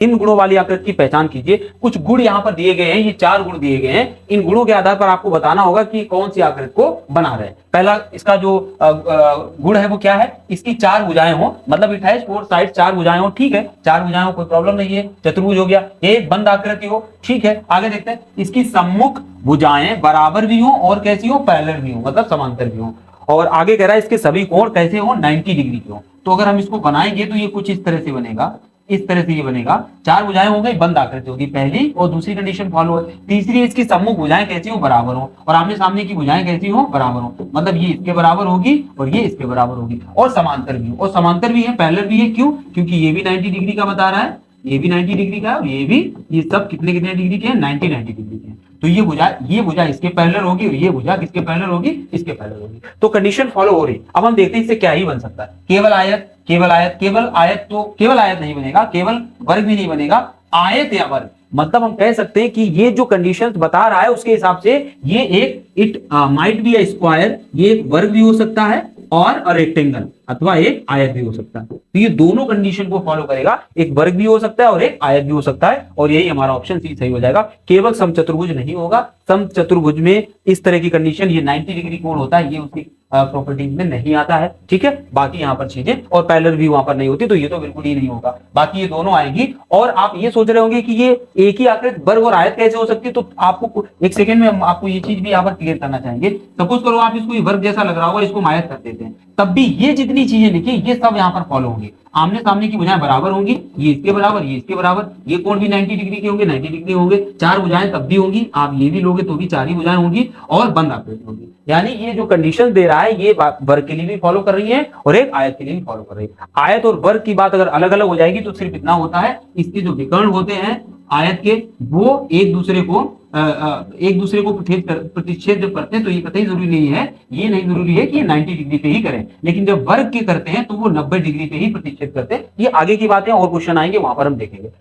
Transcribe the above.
इन गुणों वाली आकृति की पहचान कीजिए। कुछ गुण यहाँ पर दिए गए हैं, ये 4 गुण दिए गए हैं। इन गुणों के आधार पर आपको बताना होगा कि कौन सी आकृति को बना रहे हैं। पहला इसका जो गुण है वो क्या है, इसकी 4 भुजाएं हो, मतलब इट हैज 4 साइड, 4 भुजाएं हो, ठीक है, 4 भुजाएं हो, कोई प्रॉब्लम नहीं है। चतुर्भुज हो गया, एक बंद आकृति हो, ठीक है। आगे देखते हैं, इसकी सम्मुख भुजाएं बराबर भी हो और कैसी हो, पैरेलल भी हो, मतलब समांतर भी हो। और आगे कह रहा है इसके सभी कोण कैसे हो, 90 डिग्री के हो। तो अगर हम इसको बनाएंगे तो ये कुछ इस तरह से बनेगा, इस तरह से ये बनेगा। 4 भुजाएं हो गई, बंद आकृति होगी पहली, और दूसरी कंडीशन फॉलो है। तीसरी, इसकी सम्मुख भुजाएं कैसी हो, बराबर हो, और आमने सामने की भुजाएं कैसी हो, बराबर हो, मतलब ये इसके बराबर होगी और ये इसके बराबर होगी, और समांतर भी हो। और समांतर भी है, पैरेलल भी है, क्यों, क्योंकि ये भी 90 डिग्री का बता रहा है, ये भी 90 डिग्री का है, ये भी, ये सब कितने कितने डिग्री के हैं, 90 डिग्री के हैं। तो ये भुजा इसके पैरेलल होगी और ये भुजा किसके पैरेलल होगी, इसके पैरेलल होगी। तो कंडीशन फॉलो हो रही। अब हम देखते हैं इससे क्या ही बन सकता है। केवल आयत, केवल आयत, केवल आयत, तो केवल आयत नहीं बनेगा, केवल वर्ग भी नहीं बनेगा, आयत या वर्ग। मतलब हम कह सकते हैं कि ये जो कंडीशंस बता रहा है उसके हिसाब से ये एक it might be a square, ये एक वर्ग भी हो सकता है और रेक्टेंगल, अथवा एक आयत भी हो सकता है। तो ये दोनों कंडीशन को फॉलो करेगा, एक वर्ग भी हो सकता है और एक आयत भी हो सकता है, और यही हमारा ऑप्शन सी सही हो जाएगा। केवल समचतुर्भुज नहीं होगा, समचतुर्भुज में इस तरह की कंडीशन, ये 90 डिग्री कोण होता है, ये उसकी प्रॉपर्टीज में नहीं आता है, ठीक है। बाकी यहाँ पर चीजें, और पैरेलल भी वहां पर नहीं होती, तो ये तो बिल्कुल ही नहीं होगा, बाकी ये दोनों आएंगी। और आप ये सोच रहे होंगे कि ये एक ही आकृति वर्ग और आयत कैसे हो सकती है, तो आपको एक सेकंड में हम आपको ये चीज भी यहाँ पर क्लियर करना चाहेंगे। सपोज करो आप इसको वर्ग जैसा लग रहा होगा, इसको आयत कर देते हैं, तब भी ये जितनी चीजें लिखी ये सब यहाँ पर फॉलो होंगी। आमने सामने की भुजाएं बराबर होंगी, ये इसके बराबर, ये इसके बराबर, ये कोण भी 90 डिग्री के होंगे, 90 डिग्री होंगे। 4 भुजाएं तब भी होंगी, आप ये भी लोगे तो भी 4 ही भुजाएं होंगी, और बंद आकृति होगी। यानी ये जो कंडीशन दे रहा है ये वर्ग के लिए भी फॉलो कर रही है और एक आयत के लिए भी फॉलो कर रही है। आयत और वर्ग की बात अगर अलग अलग हो जाएगी तो सिर्फ इतना होता है, इसके जो विकर्ण होते हैं आयत के, वो एक दूसरे को प्रतिच्छेद जब करते हैं, तो ये कतई जरूरी नहीं है, ये नहीं जरूरी है कि ये 90 डिग्री पे ही करें, लेकिन जब वर्ग के करते हैं तो वो 90 डिग्री पे ही प्रतिच्छेद करते हैं। ये आगे की बातें और क्वेश्चन आएंगे, वहां पर हम देखेंगे।